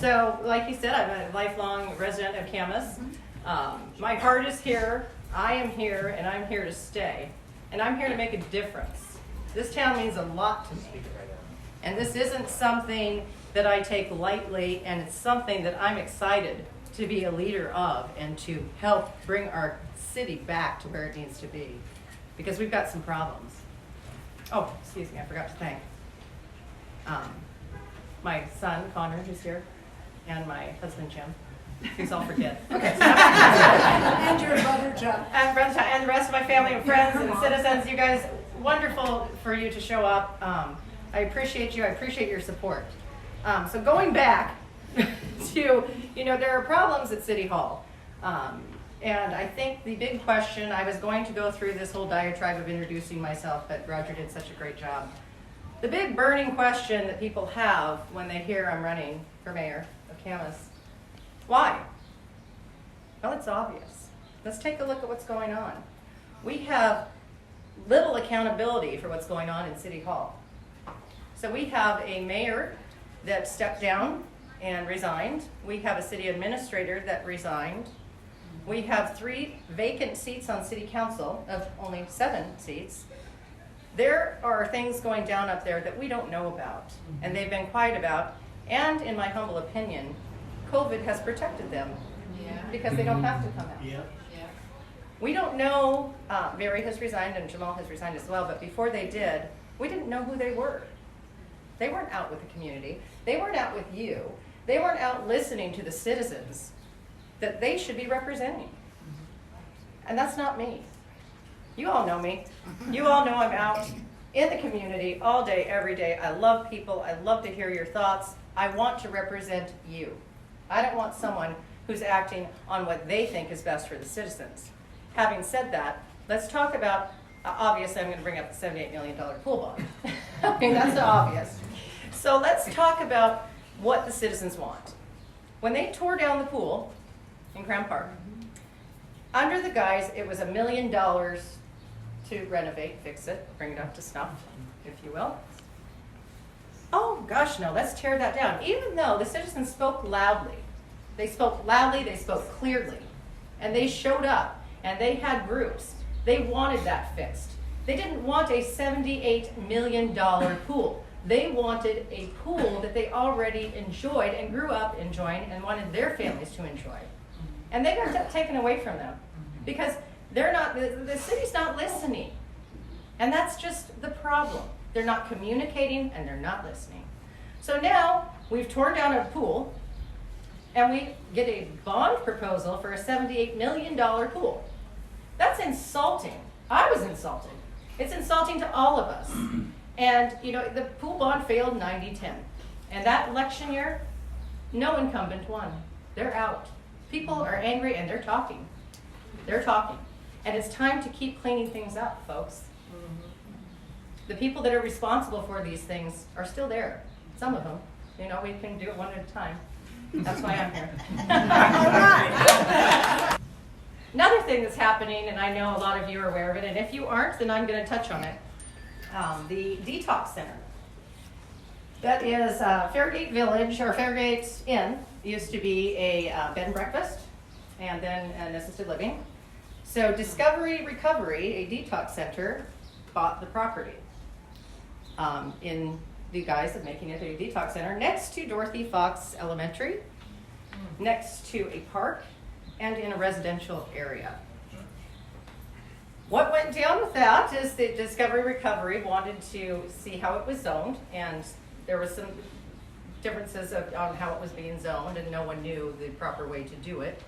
So, like you said, I'm a lifelong resident of Camas. My heart is here, I am here, and I'm here to stay. And I'm here to make a difference. This town means a lot to me. And this isn't something that I take lightly, and it's something that I'm excited to be a leader of and to help bring our city back to where it needs to be. Because we've got some problems. Oh, excuse me, I forgot to thank my son, Connor, who's here, and my husband, Jim. Please all forget. Okay. And your brother, Chuck. And the rest of my family and friends and citizens, you guys, wonderful for you to show up. I appreciate you. I appreciate your support. So going back to, there are problems at City Hall. And I think the big question, I was going to go through this whole diatribe of introducing myself, but Roger did such a great job. The big burning question that people have when they hear I'm running for mayor of Camas, why? Well, it's obvious. Let's take a look at what's going on. We have little accountability for what's going on in City Hall. So we have a mayor that stepped down and resigned. We have a city administrator that resigned. We have 3 vacant seats on city council of only 7 seats. There are things going down up there that we don't know about, and they've been quiet about, and in my humble opinion, COVID has protected them because they don't have to come out. We don't know, Mary has resigned and Jamal has resigned as well, but before they did, we didn't know who they were. They weren't out with the community. They weren't out with you. They weren't out listening to the citizens that they should be representing. And that's not me. You all know me. You all know I'm out in the community all day, every day. I love people. I love to hear your thoughts. I want to represent you. I don't want someone who's acting on what they think is best for the citizens. Having said that, let's talk about, obviously I'm going to bring up the $78 million pool bond. I mean, that's obvious. So let's talk about what the citizens want. When they tore down the pool in Crown Park, under the guise it was $1 million to renovate, fix it, bring it up to snuff, if you will. Oh gosh, no, let's tear that down. Even though the citizens spoke loudly, they spoke clearly, and they showed up, and they had groups. They wanted that fixed. They didn't want a $78 million pool. They wanted a pool that they already enjoyed and grew up enjoying and wanted their families to enjoy. And they got taken away from them because they're not, the city's not listening. And that's just the problem. They're not communicating and they're not listening. So now we've torn down a pool and we get a bond proposal for a $78 million pool. That's insulting. I was insulted. It's insulting to all of us. And the pool bond failed 90-10. And that election year, no incumbent won. They're out. People are angry and they're talking. They're talking. And it's time to keep cleaning things up, folks. The people that are responsible for these things are still there. Some of them. We can do it one at a time. That's why I'm here. Another thing that's happening, and I know a lot of you are aware of it, and if you aren't, then I'm going to touch on it. The Detox Center. That is Fairgate Village, or Fairgate Inn, used to be a bed and breakfast, and then an assisted living. So Discovery Recovery, a detox center, bought the property in the guise of making it a detox center next to Dorothy Fox Elementary, next to a park, and in a residential area. What went down with that is that Discovery Recovery wanted to see how it was zoned, and there was some differences on how it was being zoned, and no one knew the proper way to do it.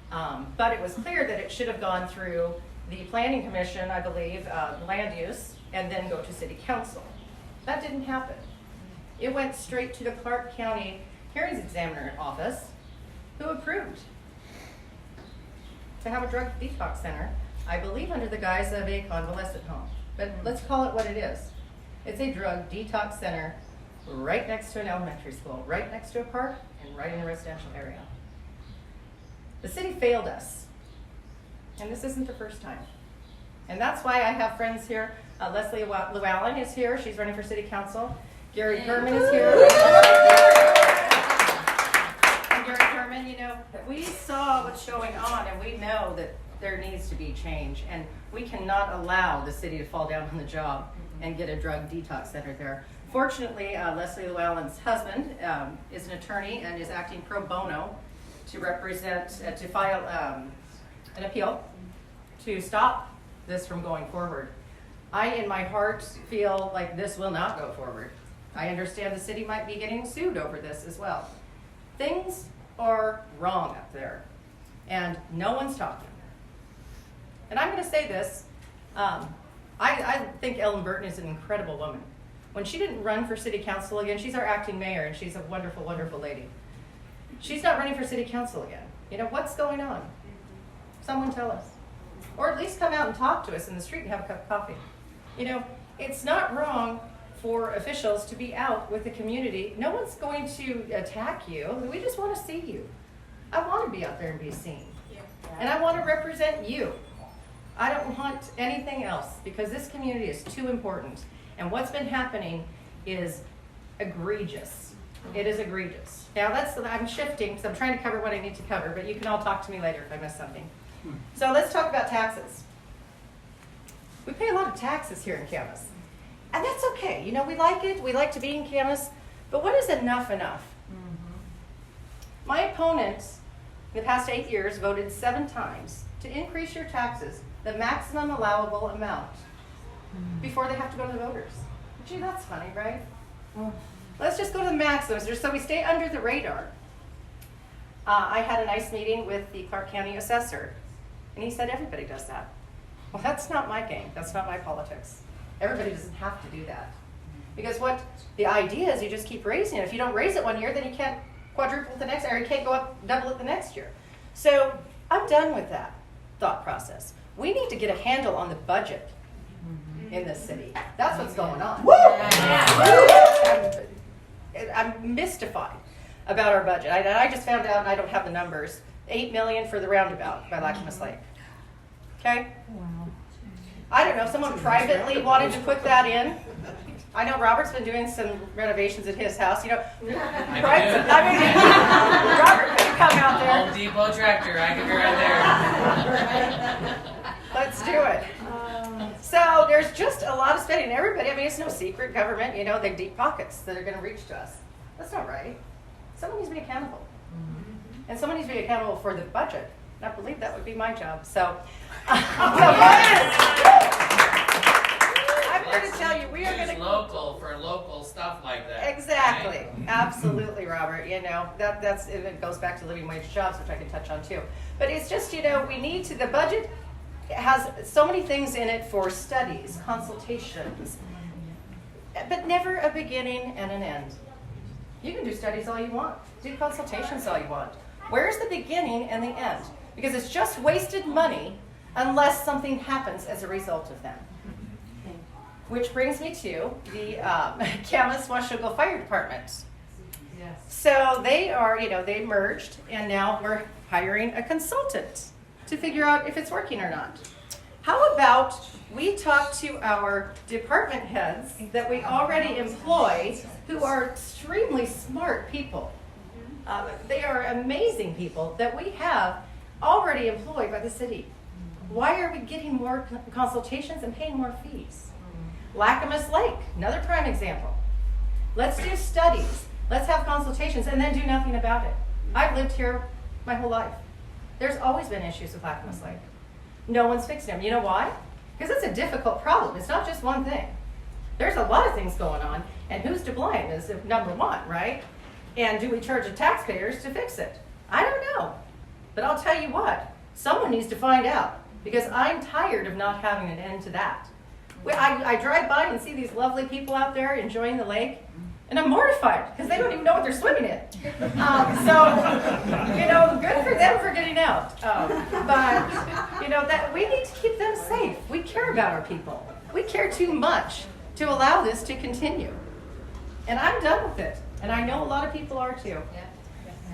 But it was clear that it should have gone through the Planning Commission, I believe, land use, and then go to City Council. That didn't happen. It went straight to the Clark County Hearings Examiner Office, who approved to have a drug detox center, I believe under the guise of a convalescent home. But let's call it what it is. It's a drug detox center right next to an elementary school, right next to a park, and right in a residential area. The city failed us. And this isn't the first time. And that's why I have friends here. Leslie Llewellyn is here. She's running for city council. Gary Kerman is here. Chairman, we saw what's going on and we know that there needs to be change, and we cannot allow the city to fall down on the job and get a drug detox center there. Fortunately, Leslie Llewellyn's husband is an attorney and is acting pro bono to represent, to file an appeal to stop this from going forward. I, in my heart, feel like this will not go forward. I understand the city might be getting sued over this as well. Things are wrong up there, and no one's talking. And I'm going to say this, I think Ellen Burton is an incredible woman. When she didn't run for city council again, she's our acting mayor, and she's a wonderful, wonderful lady. She's not running for city council again. What's going on? Someone tell us. Or at least come out and talk to us in the street and have a cup of coffee. It's not wrong for officials to be out with the community. No one's going to attack you. We just want to see you. I want to be out there and be seen. And I want to represent you. I don't want anything else, because this community is too important. And what's been happening is egregious. It is egregious. Now I'm shifting because I'm trying to cover what I need to cover, but you can all talk to me later if I miss something. So let's talk about taxes. We pay a lot of taxes here in Camas. And that's okay. We like it. We like to be in Camas. But what is enough? My opponent in the past 8 years voted 7 times to increase your taxes, the maximum allowable amount, before they have to go to the voters. Gee, that's funny, right? Let's just go to the maximums, just so we stay under the radar. I had a nice meeting with the Clark County assessor, and he said everybody does that. Well, that's not my game. That's not my politics. Everybody doesn't have to do that. Because what the idea is, you just keep raising it. If you don't raise it one year, then you can't quadruple it the next, or you can't go up double it the next year. So I'm done with that thought process. We need to get a handle on the budget in this city. That's what's going on. I'm mystified about our budget. I just found out, and I don't have the numbers, $8 million for the roundabout by Camas Lake. Okay? Wow. I don't know, someone privately wanted to put that in. I know Robert's been doing some renovations at his house, Robert, could you come out there? Home Depot tractor, I could be right there. Let's do it. So there's just a lot of spending. Everybody, it's no secret, government, they have deep pockets that are going to reach to us. That's not right. Someone needs to be accountable. And someone needs to be accountable for the budget. And I believe that would be my job. So, I'm here to tell you, we are going to local for local stuff like that. Exactly. Right? Absolutely, Robert. That's it goes back to living wage jobs, which I can touch on too. But it's just, we need to, the budget has so many things in it for studies, consultations, but never a beginning and an end. You can do studies all you want, do consultations all you want. Where's the beginning and the end? Because it's just wasted money unless something happens as a result of them. Which brings me to the Camas Washougal Fire Department. Yes. So they are, they merged, and now we're hiring a consultant to figure out if it's working or not. How about we talk to our department heads that we already employ, who are extremely smart people. They are amazing people that we have already employed by the city. Why are we getting more consultations and paying more fees? Camas Lake, another prime example. Let's do studies. Let's have consultations and then do nothing about it. I've lived here my whole life. There's always been issues with Camas Lake. No one's fixed them. You know why? Because it's a difficult problem. It's not just one thing. There's a lot of things going on, and who's to blame is number one, right? And do we charge the taxpayers to fix it? I don't know. But I'll tell you what, someone needs to find out, because I'm tired of not having an end to that. I drive by and see these lovely people out there enjoying the lake, and I'm mortified because they don't even know what they're swimming in. Good for them for getting out. But that we need to keep them safe. We care about our people. We care too much to allow this to continue. And I'm done with it. And I know a lot of people are too.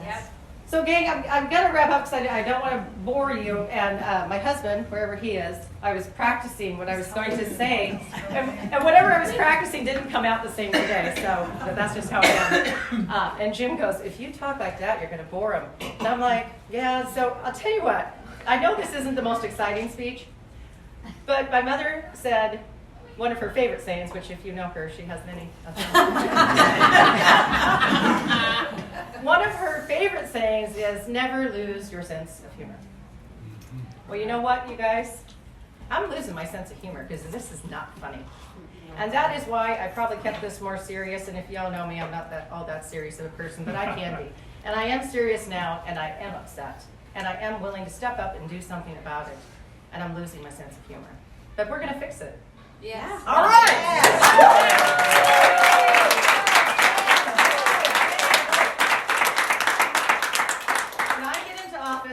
Yeah. So gang, I'm gonna wrap up because I don't want to bore you. And my husband, wherever he is, I was practicing what I was going to say, and whatever I was practicing didn't come out the same today. So that's just how I am. And Jim goes, "If you talk like that, you're gonna bore him." And I'm like, "Yeah." So I'll tell you what. I know this isn't the most exciting speech, but my mother said one of her favorite sayings, which if you know her, she has many of them. One of her favorite sayings is, "Never lose your sense of humor." Well, you know what, you guys? I'm losing my sense of humor because this is not funny. And that is why I probably kept this more serious, and if y'all know me, I'm not all that serious of a person, but I can be. And I am serious now, and I am upset. And I am willing to step up and do something about it. And I'm losing my sense of humor. But we're going to fix it. Yes. All right!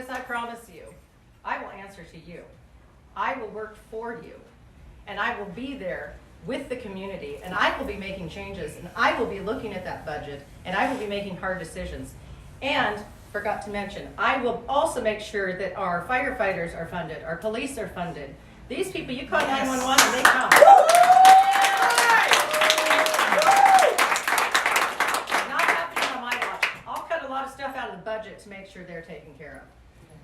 I promise you, I will answer to you. I will work for you. And I will be there with the community. And I will be making changes. And I will be looking at that budget. And I will be making hard decisions. And, forgot to mention, I will also make sure that our firefighters are funded, our police are funded. These people, you call 911 and they come. Not happening on my watch. I'll cut a lot of stuff out of the budget to make sure they're taken care of.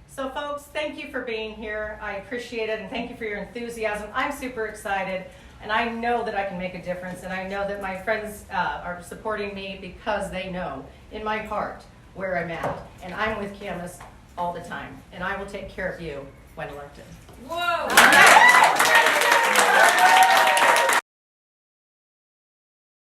So folks, thank you for being here. I appreciate it, and thank you for your enthusiasm. I'm super excited, and I know that I can make a difference, and I know that my friends are supporting me because they know in my heart where I'm at. And I'm with Camas all the time, and I will take care of you when elected. Whoa!